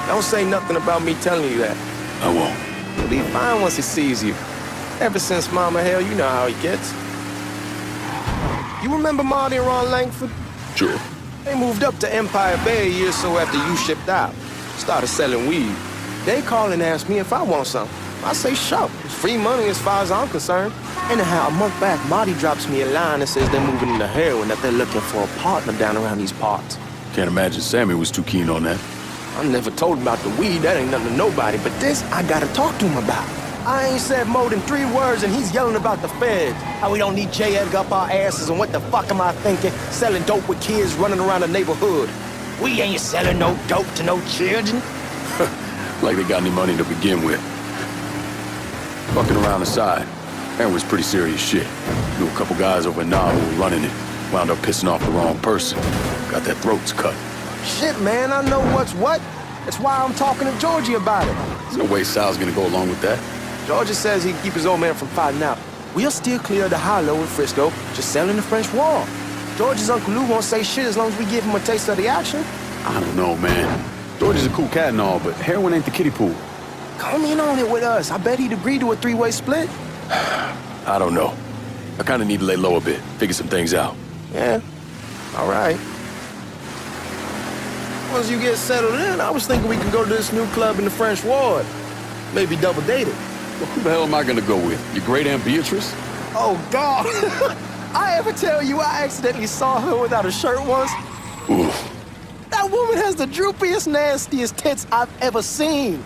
Don't say nothing about me telling you that. I won't. He'll be fine once he sees you. Ever since Mama Hell, you know how he gets. You remember Marty and Ron Langford? Sure. They moved up to Empire Bay a year or so after you shipped out. Started selling weed. They call and ask me if I want something. I say, sure. It's free money as far as I'm concerned. Anyhow, a month back, Marty drops me a line that says they're moving into heroin, that they're looking for a partner down around these parts. Can't imagine Sammy was too keen on that. I never told him about the weed. That ain't nothing to nobody. But this, I gotta talk to him about. I ain't said more than 3 words, and he's yelling about the feds. How we don't need J. Edgar up our asses, and what the fuck am I thinking? Selling dope with kids running around the neighborhood. We ain't selling no dope to no children. Like they got any money to begin with. Fucking around the side. That was pretty serious shit. Knew a couple guys over in Nam who were running it. Wound up pissing off the wrong person. Got their throats cut. Shit, man, I know what's what. That's why I'm talking to Georgie about it. There's no way Sal's gonna go along with that. Georgie says he'd keep his old man from fighting out. We'll still clear the hollow in Frisco, just selling the French Wall. George's Uncle Lou won't say shit as long as we give him a taste of the action. I don't know, man. George is a cool cat and all, but heroin ain't the kiddie pool. Come in on it with us. I bet he'd agree to a 3-way split. I don't know. I kinda need to lay low a bit, figure some things out. Yeah, all right. Once you get settled in, I was thinking we can go to this new club in the French Ward. Maybe double date it. Well, who the hell am I gonna go with? Your great Aunt Beatrice? Oh, God. I ever tell you I accidentally saw her without a shirt once? Oof. That woman has the droopiest, nastiest tits I've ever seen.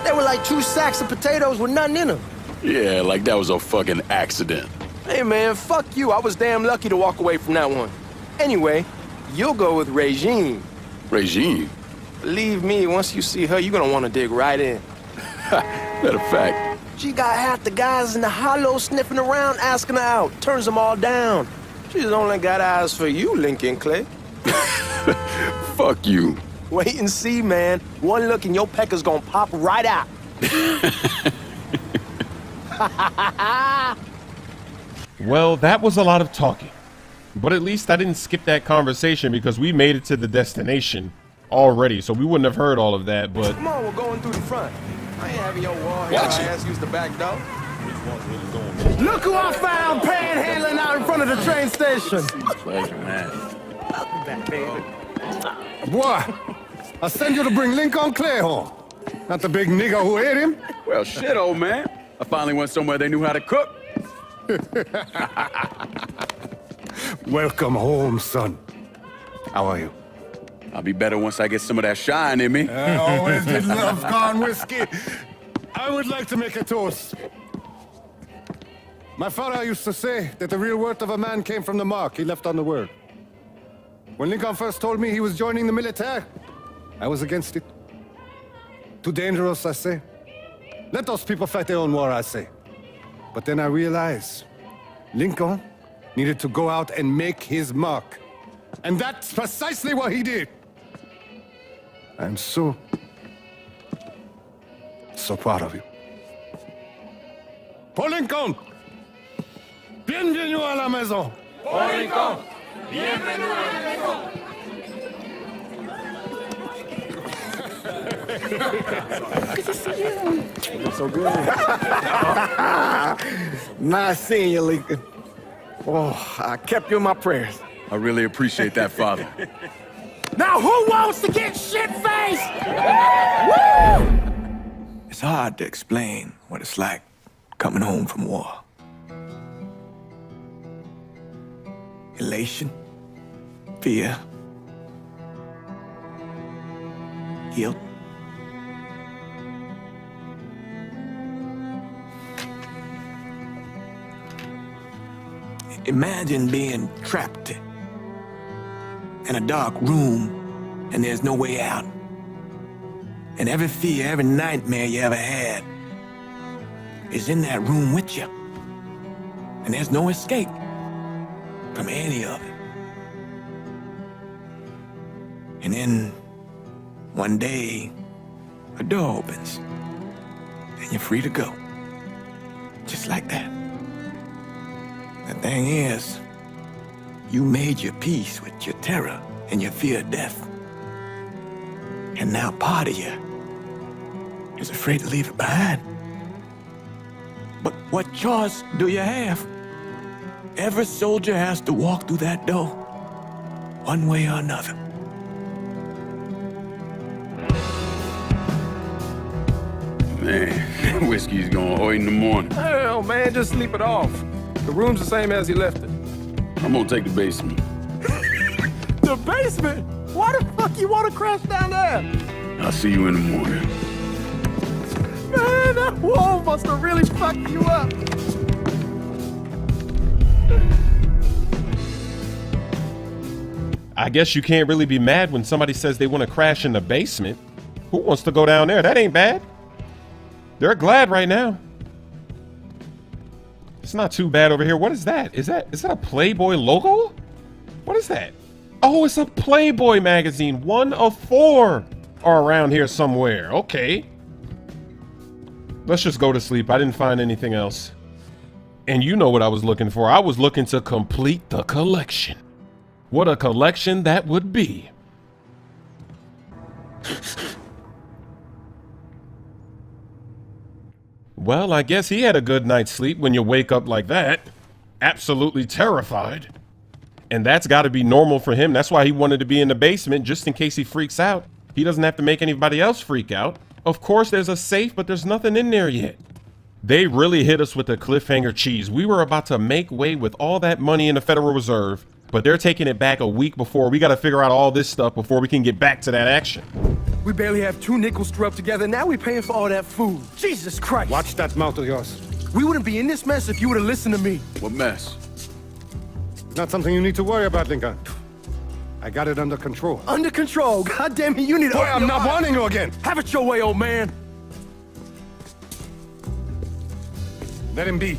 They were like 2 sacks of potatoes with nothing in them. Yeah, like that was a fucking accident. Hey, man, fuck you. I was damn lucky to walk away from that one. Anyway, you'll go with Regine. Regine? Believe me, once you see her, you're gonna want to dig right in. Matter of fact. She got half the guys in the hollow sniffing around, asking her out. Turns them all down. She's only got eyes for you, Lincoln Clay. Fuck you. Wait and see, man. One look and your pecker's gonna pop right out. Well, that was a lot of talking. But at least I didn't skip that conversation because we made it to the destination already, so we wouldn't have heard all of that, but... Come on, we're going through the front. I ain't having your wall here. Watch it. Ass use the back door. Look who I found panhandling out in front of the train station. Pleasure, man. Welcome back, baby. Boy, I sent you to bring Lincoln Clay home. Not the big nigger who ate him. Well, shit, old man. I finally went somewhere they knew how to cook. Welcome home, son. How are you? I'll be better once I get some of that shine in me. I always did love gone whiskey. I would like to make a toast. My father used to say that the real worth of a man came from the mark he left on the world. When Lincoln first told me he was joining the military, I was against it. Too dangerous, I say. Let those people fight their own war, I say. But then I realized Lincoln needed to go out and make his mark. And that's precisely what he did. I'm so proud of you. Paul Lincoln! Bienvenue à la maison! Paul Lincoln, bienvenue à la maison. So good. Nice seeing you, Lincoln. Oh, I kept you in my prayers. I really appreciate that, Father. Now who wants to get shit-faced? It's hard to explain what it's like coming home from war. Elation, fear, guilt. Imagine being trapped in a dark room and there's no way out. And every fear, every nightmare you ever had is in that room with you. And there's no escape from any of it. And then one day, a door opens and you're free to go. Just like that. The thing is, you made your peace with your terror and your fear of death. And now part of you is afraid to leave it behind. But what choice do you have? Every soldier has to walk through that door, one way or another. Man, whiskey's going early in the morning. Hell, man, just sleep it off. The room's the same as you left it. I'm gonna take the basement. The basement? Why the fuck you want to crash down there? I'll see you in the morning. Man, that wall must have really fucked you up. I guess you can't really be mad when somebody says they want to crash in the basement. Who wants to go down there? That ain't bad. They're glad right now. It's not too bad over here. What is that? Is that a Playboy logo? What is that? Oh, it's a Playboy magazine. 1 of 4 are around here somewhere. Okay. Let's just go to sleep. I didn't find anything else. And you know what I was looking for. I was looking to complete the collection. What a collection that would be. Well, I guess he had a good night's sleep when you wake up like that. Absolutely terrified. And that's got to be normal for him. That's why he wanted to be in the basement, just in case he freaks out. He doesn't have to make anybody else freak out. Of course, there's a safe, but there's nothing in there yet. They really hit us with a cliffhanger cheese. We were about to make way with all that money in the Federal Reserve, but they're taking it back a week before. We got to figure out all this stuff before we can get back to that action. We barely have 2 nickels to rub together. Now we're paying for all that food. Jesus Christ. Watch that mouth of yours. We wouldn't be in this mess if you would have listened to me. What mess? It's not something you need to worry about, Lincoln. I got it under control. Under control. God damn it, you need to... Boy, I'm not warning you again. Have it your way, old man. Let him be.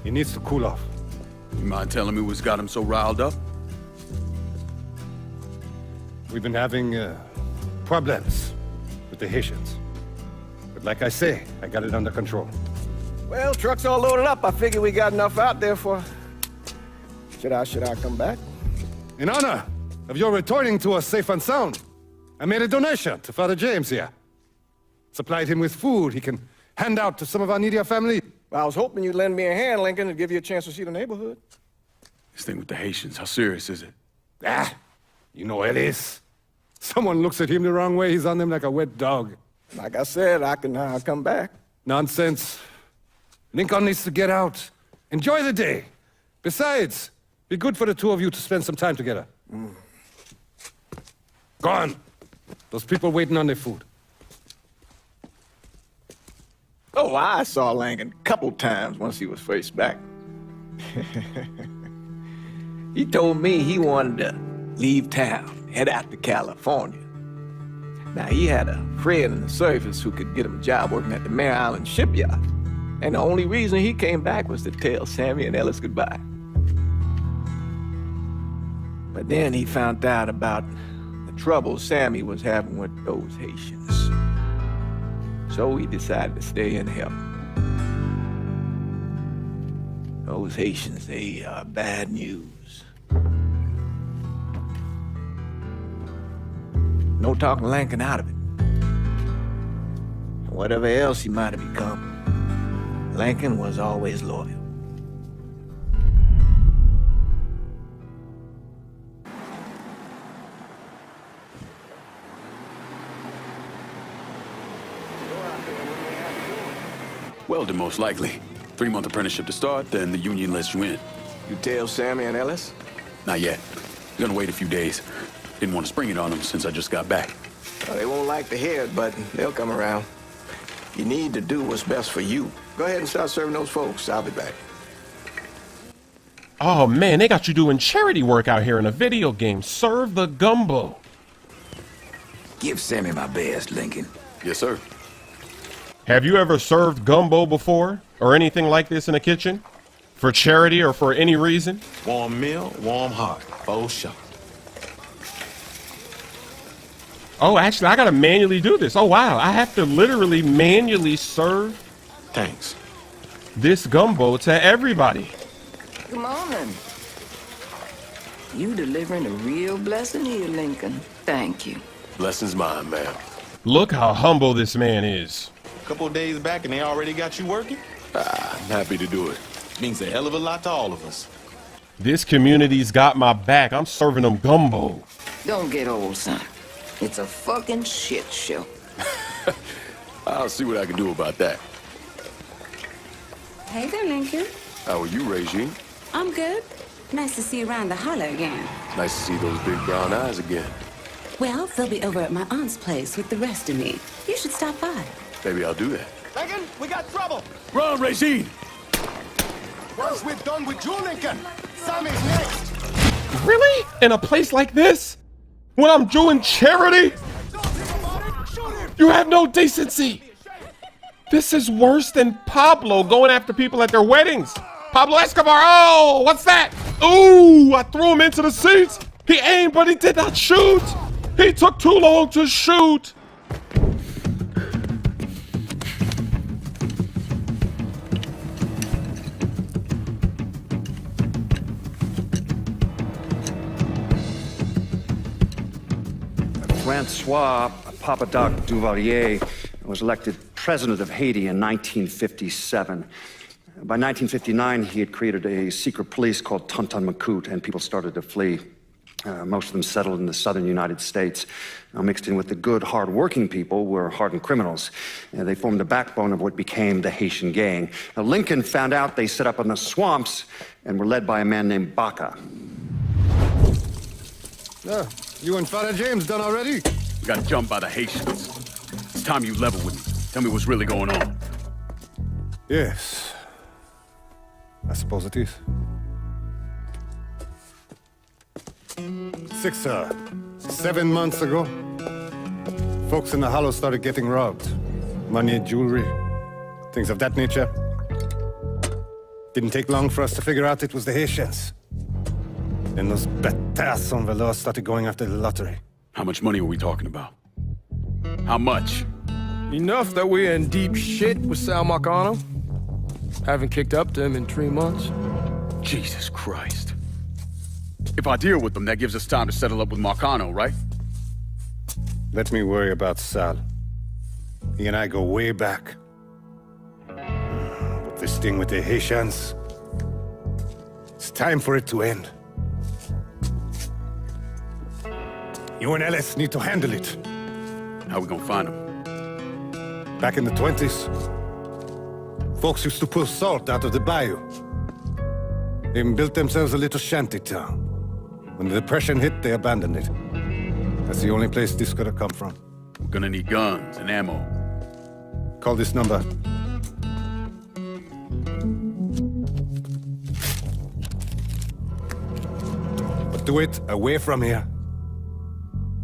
He needs to cool off. You mind telling me what's got him so riled up? We've been having problems with the Haitians. But like I say, I got it under control. Well, truck's all loaded up. I figure we got enough out there for... Should I come back? In honor of your returning to us safe and sound, I made a donation to Father James here. Supplied him with food he can hand out to some of our needier family. Well, I was hoping you'd lend me a hand, Lincoln, and give you a chance to see the neighborhood. This thing with the Haitians, how serious is it? Ah, you know it is. Someone looks at him the wrong way, he's on them like a wet dog. Like I said, I can come back. Nonsense. Lincoln needs to get out. Enjoy the day. Besides, be good for the 2 of you to spend some time together. Go on. Those people waiting on their food. Oh, I saw Lincoln a couple times once he was first back. He told me he wanted to leave town, head out to California. Now, he had a friend in the service who could get him a job working at the Mare Island shipyard. And the only reason he came back was to tell Sammy and Ellis goodbye. But then he found out about the trouble Sammy was having with those Haitians. So he decided to stay and help. Those Haitians, they are bad news. No talking Lincoln out of it. Whatever else he might have become, Lincoln was always loyal. Welding, most likely. 3-month apprenticeship to start, then the union lets you in. You tell Sammy and Ellis? Not yet. Gonna wait a few days. Didn't want to spring it on them since I just got back. Well, they won't like to hear it, but they'll come around. You need to do what's best for you. Go ahead and start serving those folks. I'll be back. Oh man, they got you doing charity work out here in a video game. Serve the gumbo. Give Sammy my best, Lincoln. Yes, sir. Have you ever served gumbo before or anything like this in a kitchen? For charity or for any reason? Warm meal, warm heart. Oh, sure. Oh, actually, I gotta manually do this. Oh, wow. I have to literally manually serve Thanks. this gumbo to everybody. Good morning. You delivering a real blessing here, Lincoln. Thank you. Blessings mine, man. Look how humble this man is. A couple of days back and they already got you working? I'm happy to do it. Means a hell of a lot to all of us. This community's got my back. I'm serving them gumbo. Don't get old, son. It's a fucking shit show. I'll see what I can do about that. Hey there, Lincoln. How are you, Regine? I'm good. Nice to see you around the holler again. Nice to see those big brown eyes again. Well, they'll be over at my aunt's place with the rest of me. You should stop by. Maybe I'll do that. Lincoln, we got trouble. Run, Regine! Once we're done with you, Lincoln, Sammy's next. Really? In a place like this? When I'm doing charity? You have no decency. This is worse than Pablo going after people at their weddings. Pablo Escobar, oh, what's that? Ooh, I threw him into the seats. He aimed, but he did not shoot. He took too long to shoot. Francois Papadoc Duvalier was elected president of Haiti in 1957. By 1959, he had created a secret police called Tonton Macoute, and people started to flee. Most of them settled in the southern United States. Mixed in with the good, hard-working people were hardened criminals. They formed the backbone of what became the Haitian gang. Now, Lincoln found out they set up in the swamps and were led by a man named Baca. You and Father James done already? We got jumped by the Haitians. It's time you level with me. Tell me what's really going on. Yes. I suppose it is. 7 months ago, folks in the Hollow started getting robbed. Money, jewelry, things of that nature. Didn't take long for us to figure out it was the Haitians. Then those bâtards on Velour started going after the lottery. How much money are we talking about? How much? Enough that we're in deep shit with Sal Marcano. Haven't kicked up to him in 3 months. Jesus Christ. If I deal with them, that gives us time to settle up with Marcano, right? Let me worry about Sal. He and I go way back. But this thing with the Haitians, it's time for it to end. You and Ellis need to handle it. How we gonna find them? Back in the 20s, folks used to pull salt out of the bayou. They even built themselves a little shanty town. When the Depression hit, they abandoned it. That's the only place this could have come from. We're gonna need guns and ammo. Call this number. But do it away from here.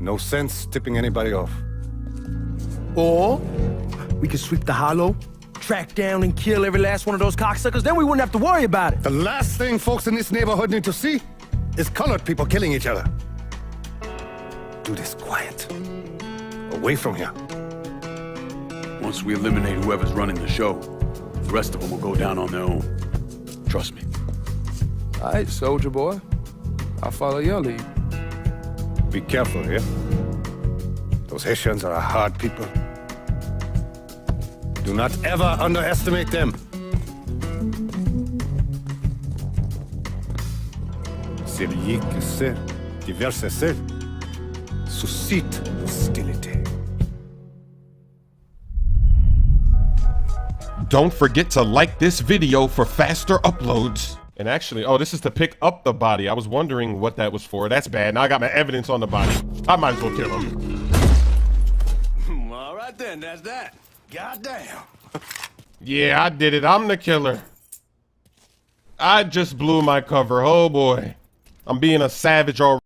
No sense tipping anybody off. Or we could sweep the Hollow, track down and kill every last one of those cocksuckers, then we wouldn't have to worry about it. The last thing folks in this neighborhood need to see is colored people killing each other. Do this quiet. Away from here. Once we eliminate whoever's running the show, the rest of them will go down on their own. Trust me. All right, soldier boy. I'll follow your lead. Be careful here. Those Haitians are a hard people. Do not ever underestimate them. Celui qui sait, qui verse sel, suscite hostilité. Don't forget to like this video for faster uploads. And actually, oh, this is to pick up the body. I was wondering what that was for. That's bad. Now I got my evidence on the body. I might as well kill him. All right then, that's that. Goddamn. Yeah, I did it. I'm the killer. I just blew my cover. Oh boy. I'm being a savage already.